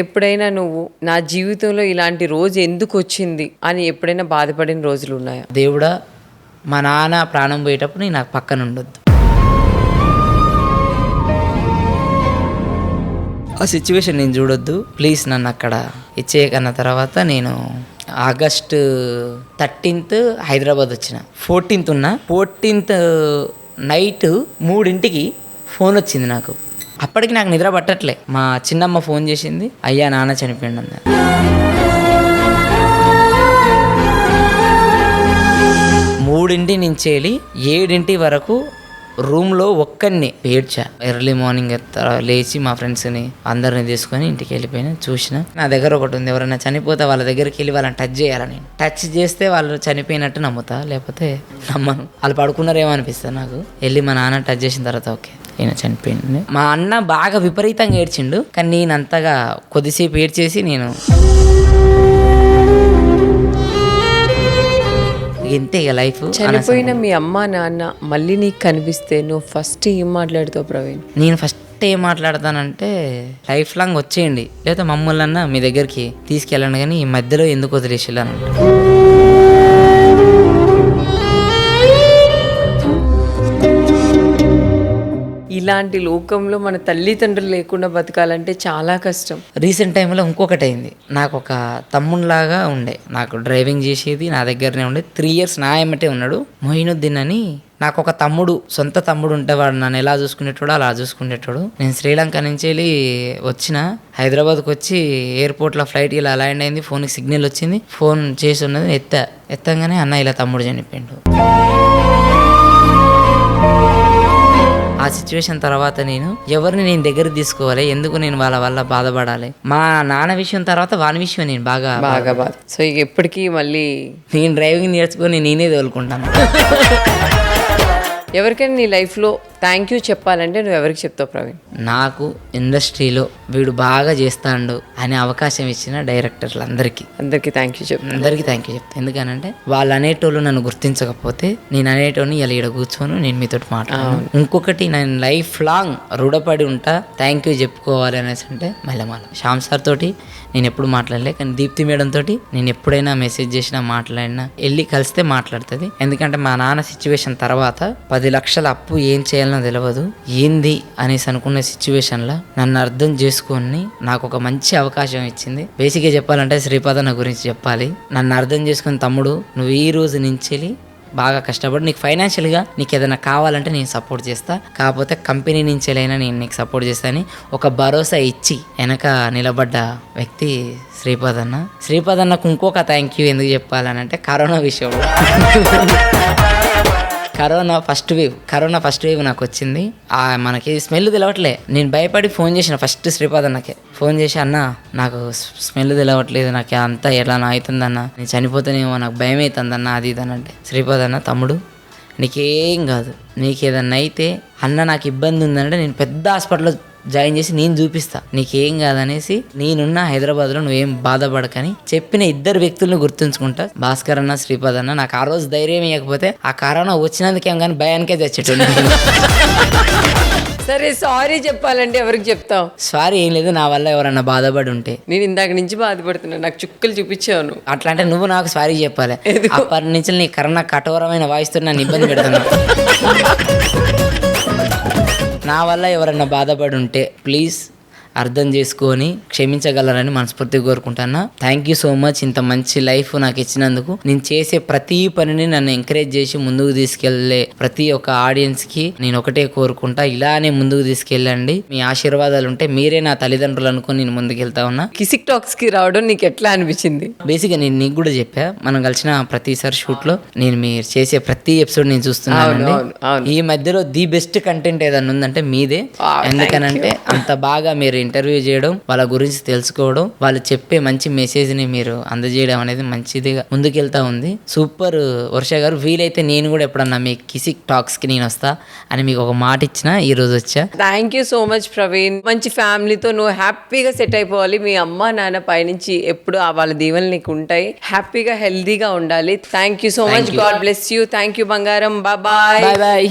ఎప్పుడైనా నువ్వు నా జీవితంలో ఇలాంటి రోజు ఎందుకు వచ్చింది అని ఎప్పుడైనా బాధపడిన రోజులు ఉన్నాయా? దేవుడా, మా నాన్న ప్రాణం పోయేటప్పుడు నేను నాకు పక్కన ఉండొద్దు. ఆ సిచ్యువేషన్ నేను చూడొద్దు ప్లీజ్, నన్ను అక్కడ ఇచ్చేయకన్న తర్వాత నేను ఆగస్టు 13th హైదరాబాద్ వచ్చిన. 14th నైట్ 3 ఫోన్ వచ్చింది నాకు. అప్పటికి నాకు నిద్ర పట్టట్లే. మా చిన్నమ్మ ఫోన్ చేసింది, అయ్యా నాన్న చనిపోయిండు అన్న. 3 నుంచి వెళ్ళి 7 వరకు రూమ్లో ఒక్కడిని ఏడ్చా. ఎర్లీ మార్నింగ్ లేచి మా ఫ్రెండ్స్ని అందరిని తీసుకొని ఇంటికి వెళ్ళిపోయినా. చూసిన నా దగ్గర ఒకటి ఉంది, ఎవరైనా చనిపోతే వాళ్ళ దగ్గరికి వెళ్ళి వాళ్ళని టచ్ చేయాలని. టచ్ చేస్తే వాళ్ళు చనిపోయినట్టు నమ్ముతా, లేకపోతే నమ్మను. వాళ్ళు పడుకున్నారేమో అనిపిస్తుంది నాకు. వెళ్ళి మా నాన్న టచ్ చేసిన తర్వాత ఓకే ఈయన చనిపోయింది. మా అన్న బాగా విపరీతంగా ఏడ్చిండు, కానీ నేను అంతగా కొద్దిసేపు ఏడ్చేసి నేను ఇంతే ఇక లైఫ్. చనిపోయిన మీ అమ్మ నాన్న మళ్ళీ నీకు కనిపిస్తే నువ్వు ఫస్ట్ ఏం మాట్లాడుతావు ప్రవీణ్? నేను ఫస్ట్ ఏం మాట్లాడతానంటే, లైఫ్ లాంగ్ వచ్చేయండి, లేదా మమ్మల్ని మీ దగ్గరికి తీసుకెళ్ళండి, కానీ ఈ మధ్యలో ఎందుకు వదిలేసిల్లని. ఇలాంటి లోకంలో మన తల్లిదండ్రులు లేకుండా బతకాలంటే చాలా కష్టం. రీసెంట్ టైంలో ఇంకొకటి అయింది. నాకు ఒక తమ్మునిలాగా ఉండే, నాకు డ్రైవింగ్ చేసేది, నా దగ్గరనే ఉండే. 3 years నా ఏమంటే ఉన్నాడు, మొయినుద్దీన్ అని. నాకు ఒక తమ్ముడు, సొంత తమ్ముడు ఉంటే వాడు నన్ను ఎలా చూసుకునేటోడు అలా చూసుకునేటోడు. నేను శ్రీలంక నుంచి వెళ్ళి వచ్చిన, హైదరాబాద్కి వచ్చి ఎయిర్పోర్ట్లో ఫ్లైట్ ఇలా ల్యాండ్ అయింది. ఫోన్కి సిగ్నల్ వచ్చింది, ఫోన్ చేసి ఉన్నది, ఎత్తంగానే అన్న ఇలా తమ్ముడు చనిపోయిండు. ఆ సిచ్యువేషన్ తర్వాత నేను ఎవరిని నేను దగ్గర తీసుకోవాలి, ఎందుకు నేను వాళ్ళ వల్ల బాధపడాలి. మా నాన్న విషయం తర్వాత వాని విషయం నేను బాగా బాధ. సో ఇక ఎప్పటికీ మళ్ళీ నేను డ్రైవింగ్ నేర్చుకొని నేనే తోలుకుంటాను. ఎవరికైనా నీ లైఫ్లో థ్యాంక్ యూ చెప్పాలంటే నువ్వు ఎవరికి చెప్తావు ప్రవీణ్? నాకు ఇండస్ట్రీలో వీడు బాగా చేస్తాడు అనే అవకాశం ఇచ్చిన డైరెక్టర్లందరికీ థ్యాంక్ యూ చెప్తాను. అందరికీ థ్యాంక్ యూ చెప్తాను. ఎందుకనంటే వాళ్ళు అనేటోళ్ళు నన్ను గుర్తించకపోతే నేను అనేటోని ఇలా ఈడ కూర్చొని నేను మీతో మాట్లాడాను. ఇంకొకటి నేను లైఫ్ లాంగ్ రుణపడి ఉంటా, థ్యాంక్ యూ చెప్పుకోవాలి అనేసి అంటే మళ్ళీ శ్యామ్ సార్ తోటి నేను ఎప్పుడు మాట్లాడలే, కానీ దీప్తి మేడం తోటి నేను ఎప్పుడైనా మెసేజ్ చేసినా మాట్లాడినా వెళ్ళి కలిస్తే మాట్లాడుతుంది. ఎందుకంటే మా నాన్న సిచ్యువేషన్ తర్వాత 10 లక్షల అప్పు ఏం చేయాలనో తెలియదు, ఏంది అనేసి అనుకున్న సిచ్యువేషన్లో నన్ను అర్థం చేసుకొని నాకు ఒక మంచి అవకాశం ఇచ్చింది. బేసిక్గా చెప్పాలంటే శ్రీపాద నా గురించి చెప్పాలి. నన్ను అర్థం చేసుకుని తమ్ముడు, నువ్వు ఈ రోజు నుంచి బాగా కష్టపడి నీకు ఫైనాన్షియల్గా నీకు ఏదైనా కావాలంటే నేను సపోర్ట్ చేస్తా, కాకపోతే కంపెనీ నుంచి అయినా నేను నీకు సపోర్ట్ చేస్తానని ఒక భరోసా ఇచ్చి వెనక నిలబడ్డ వ్యక్తి శ్రీపాద్ అన్నకు ఇంకొక థ్యాంక్ యూ ఎందుకు చెప్పాలనంటే, కరోనా విషయంలో కరోనా ఫస్ట్ వేవ్ నాకు వచ్చింది. మనకి స్మెల్ తెలవట్లే. నేను భయపడి ఫోన్ చేసిన ఫస్ట్ శ్రీపాద్ అన్నకే ఫోన్ చేసి, అన్న నాకు స్మెల్ తెలవట్లేదు, నాకు అంతా ఎలా అవుతుందన్న, నేను చనిపోతేనేమో నాకు భయం అవుతుందన్న, అది ఇది అని అంటే, శ్రీపాద్ అన్న తమ్ముడు నీకేం కాదు, నీకేదన్నా అయితే అన్న నాకు ఇబ్బంది ఉందంటే నేను పెద్ద హాస్పిటల్లో జాయిన్ చేసి నేను చూపిస్తా, నీకేం కాదనేసి నేనున్న హైదరాబాద్లో నువ్వేం బాధపడకని చెప్పిన 2 వ్యక్తులను గుర్తుంచుకుంటా, భాస్కర్ అన్న శ్రీపాద్ అన్న. నాకు ఆ రోజు ధైర్యం ఇవ్వకపోతే ఆ కరోనా వచ్చినందుకేం కానీ భయానికే తెచ్చేటోడు. సరే సారీ చెప్పాలంటే ఎవరికి చెప్తావు? సారీ ఏం లేదు, నా వల్ల ఎవరన్నా బాధపడి ఉంటే. నేను ఇందాక నుంచి బాధపడుతున్నా, నాకు చుక్కలు చూపించాను. అట్లా అంటే నువ్వు నాకు సారీ చెప్పాలి. అప్పటి నుంచి నీ కరోనా కఠోరమైన వాయిస్తో నన్ను ఇబ్బంది పెడుతున్నా. నా వల్ల ఎవరన్నా బాధపడి ఉంటే ప్లీజ్ అర్థం చేసుకొని క్షమించగలరని మనస్ఫూర్తిగా కోరుకుంటున్నా. Thank you so much. ఇంత మంచి లైఫ్ నాకు ఇచ్చినందుకు. నేను చేసే ప్రతి పనిని నన్ను ఎంకరేజ్ చేసి ముందుకు తీసుకెళ్లే ప్రతి ఒక్క ఆడియన్స్కి నేను ఒకటే కోరుకుంటా, ఇలానే ముందుకు తీసుకెళ్ళండి. మీ ఆశీర్వాదాలు ఉంటే మీరే నా తల్లిదండ్రులు అనుకుని నేను ముందుకు వెళ్తా ఉన్నా. కిసిక్ టాక్స్ కి రావడం నీకు ఎట్లా అనిపించింది? బేసిక్గా నేను నీకు కూడా చెప్పా, మనం కలిసిన ప్రతిసారి షూట్లో నేను మీరు చేసే ప్రతి ఎపిసోడ్ నేను చూస్తున్నానండి. ఈ మధ్యలో ది బెస్ట్ కంటెంట్ ఏదన్నా ఉందంటే మీదే. ఎందుకనంటే అంత బాగా మీరు ఇంటర్వ్యూ చేయడం, వాళ్ళ గురించి తెలుసుకోవడం, వాళ్ళు చెప్పే మంచి మెసేజ్ ని మీరు అందజేయడం అనేది మంచిదిగా ముందుకెళ్తా ఉంది. సూపర్ వర్ష గారు. వీలైతే నేను కూడా ఎప్పుడన్నా మీ కిసిక్ టాక్స్ కి నేను వస్తా అని మీకు ఒక మాట ఇచ్చిన, ఈ రోజు వచ్చా. Thank you so much Praveen. మంచి ఫ్యామిలీతో నువ్వు హ్యాపీగా సెట్ అయిపోవాలి. మీ అమ్మ నాన్న పైనుంచి ఎప్పుడు వాళ్ళ దీవెనలు నీకు ఉంటాయి. హ్యాపీగా హెల్దీగా ఉండాలి. Thank you so much. God bless you. Thank you బంగారం. బాయ్.